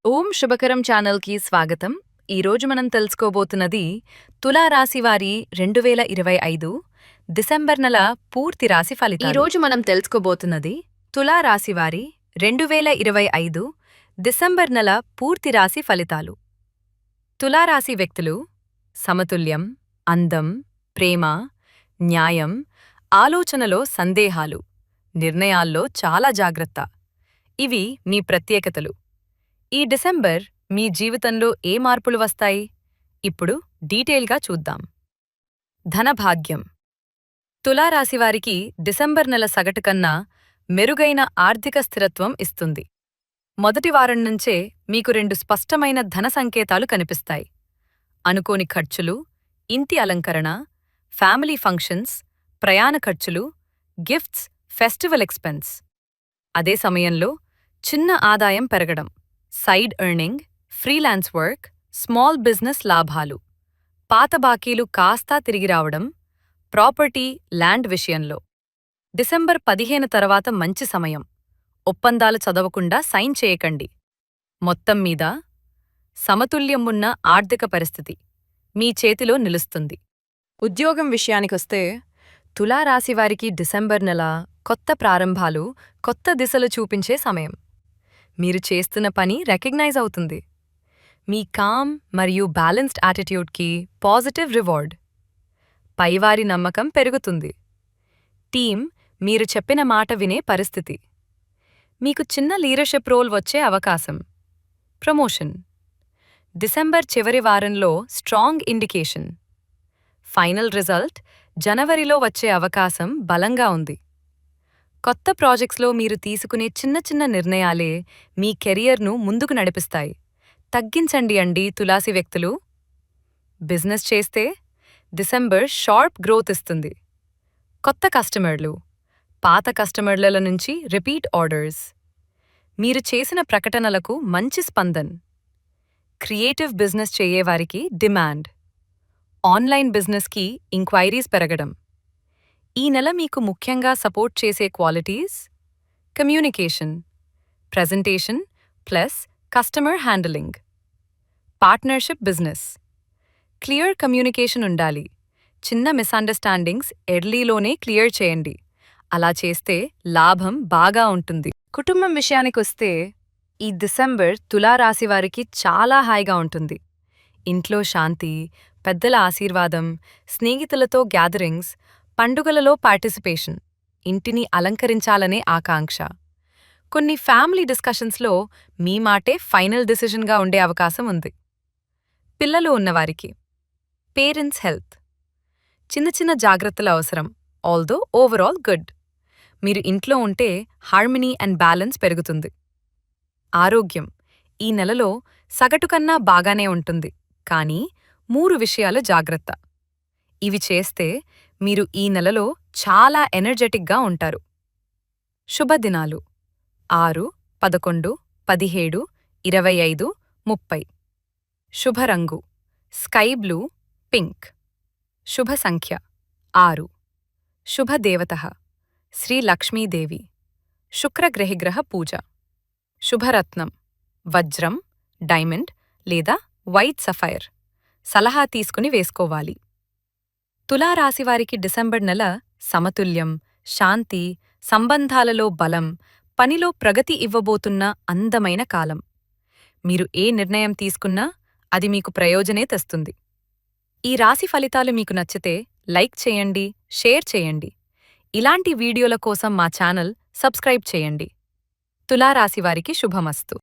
ఓం శుభకరం ఛానల్కి స్వాగతం. ఈరోజు మనం తెలుసుకోబోతున్నది తులారాశివారి 2025 డిసెంబర్ నెల పూర్తి రాశి ఫలితాలు. ఈరోజు మనం తెలుసుకోబోతున్నది తులారాశివారి 2025 డిసెంబర్ నెల పూర్తి రాశి ఫలితాలు. తులారాశి వ్యక్తులు సమతుల్యం, అందం, ప్రేమ, న్యాయం, ఆలోచనలో సందేహాలు, నిర్ణయాల్లో చాలా జాగ్రత్త. ఇవి మీ ప్రత్యేకతలు. ఈ డిసెంబర్ మీ జీవితంలో ఏ మార్పులు వస్తాయి? ఇప్పుడు డీటెయిల్గా చూద్దాం. ధనభాగ్యం. తులారాశివారికి డిసెంబర్ నెల సగటు కన్నా మెరుగైన ఆర్థిక స్థిరత్వం ఇస్తుంది. మొదటి వారం నుంచే మీకు 2 స్పష్టమైన ధన సంకేతాలు కనిపిస్తాయి. అనుకోని ఖర్చులు, ఇంటి అలంకరణ, ఫ్యామిలీ ఫంక్షన్స్, ప్రయాణ ఖర్చులు, గిఫ్ట్స్, ఫెస్టివల్ ఎక్స్పెన్స్. అదే సమయంలో చిన్న ఆదాయం పెరగడం, side earning, freelance work, small business లాభాలు, పాత బాకీలు కాస్తా తిరిగి రావడం, ప్రాపర్టీ, ల్యాండ్ విషయంలో. డిసెంబర్ 15 తర్వాత మంచి సమయం. ఒప్పందాలు చదవకుండా సైన్ చేయకండి. మొత్తం మీద సమతుల్యం ఉన్న ఆర్థిక పరిస్థితి మీ చేతిలో నిలుస్తుంది. ఉద్యోగం విషయానికొస్తే తులారాశివారికి డిసెంబర్ నెల కొత్త ప్రారంభాలు, కొత్త దిశలు చూపించే సమయం. మీరు చేస్తున్న పని రికగ్నైజ్ అవుతుంది. మీ కామ్ మరియు బ్యాలెన్స్డ్ యాటిట్యూడ్కి పాజిటివ్ రివార్డ్. పైవారి నమ్మకం పెరుగుతుంది. టీం మీరు చెప్పిన మాట వినే పరిస్థితి. మీకు చిన్న లీడర్షిప్ రోల్ వచ్చే అవకాశం. ప్రమోషన్. డిసెంబర్ చివరి వారంలో స్ట్రాంగ్ ఇండికేషన్. ఫైనల్ రిజల్ట్ జనవరిలో వచ్చే అవకాశం బలంగా ఉంది. కొత్త ప్రాజెక్ట్స్లో మీరు తీసుకునే చిన్న చిన్న నిర్ణయాలే మీ కెరియర్ను ముందుకు నడిపిస్తాయి. తగ్గించండి తులాసి వ్యక్తులు. బిజినెస్ చేస్తే డిసెంబర్ షార్ప్ గ్రోత్ ఇస్తుంది. కొత్త కస్టమర్లు, పాత కస్టమర్ల నుంచి రిపీట్ ఆర్డర్స్. మీరు చేసిన ప్రకటనలకు మంచి స్పందన్. క్రియేటివ్ బిజినెస్ చేయేవారికి డిమాండ్. ఆన్లైన్ బిజినెస్కి ఇంక్వైరీస్ పెరగడం. ఈ నెల మీకు ముఖ్యంగా సపోర్ట్ చేసే qualities: communication, presentation plus customer handling. Partnership business. Clear communication ఉండాలి. చిన్న మిస్అండర్స్టాండింగ్స్ ఎర్లీలోనే క్లియర్ చేయండి. అలా చేస్తే లాభం బాగా ఉంటుంది. కుటుంబం విషయానికొస్తే ఈ డిసెంబర్ తులారాశివారికి చాలా హాయిగా ఉంటుంది. ఇంట్లో శాంతి, పెద్దల ఆశీర్వాదం, స్నేహితులతో గ్యాదరింగ్స్, పండుగలలో పార్టిసిపేషన్, ఇంటిని అలంకరించాలనే ఆకాంక్ష. కొన్ని ఫ్యామిలీ డిస్కషన్స్లో మీ మాటే ఫైనల్ డిసిజన్గా ఉండే అవకాశం ఉంది. పిల్లలు ఉన్నవారికి పేరెంట్స్ హెల్త్. చిన్న చిన్న జాగ్రత్తల అవసరం, ఆల్దో ఓవరాల్ గుడ్. మీరు ఇంట్లో ఉంటే హార్మనీ అండ్ బ్యాలెన్స్ పెరుగుతుంది. ఆరోగ్యం ఈ నెలలో సగటు కన్నా బాగానే ఉంటుంది, కానీ 3 విషయాలు జాగ్రత్త. ఇవి చేస్తే మీరు ఈ నెలలో చాలా ఎనర్జెటిక్గా ఉంటారు. శుభదినాలు 6, 11, 17, 25, 30. శుభరంగు స్కై బ్లూ, పింక్. శుభ సంఖ్య 6. శుభదేవత శ్రీ లక్ష్మీదేవి. శుక్రగ్రహిగ్రహ పూజ. శుభరత్నం వజ్రం, డైమండ్ లేదా వైట్ సఫైర్. సలహా తీసుకుని వేసుకోవాలి. తులారాశివారికి డిసెంబర్ నెల సమతుల్యం, శాంతి, సంబంధాలలో బలం, పనిలో ప్రగతి ఇవ్వబోతున్న అందమైన కాలం. మీరు ఏ నిర్ణయం తీసుకున్నా అది మీకు ప్రయోజనే తెస్తుంది. ఈ రాశి ఫలితాలు మీకు నచ్చితే లైక్ చేయండి, షేర్ చేయండి. ఇలాంటి వీడియోల కోసం మా ఛానల్ సబ్స్క్రైబ్ చేయండి. తులారాశివారికి శుభమస్తు.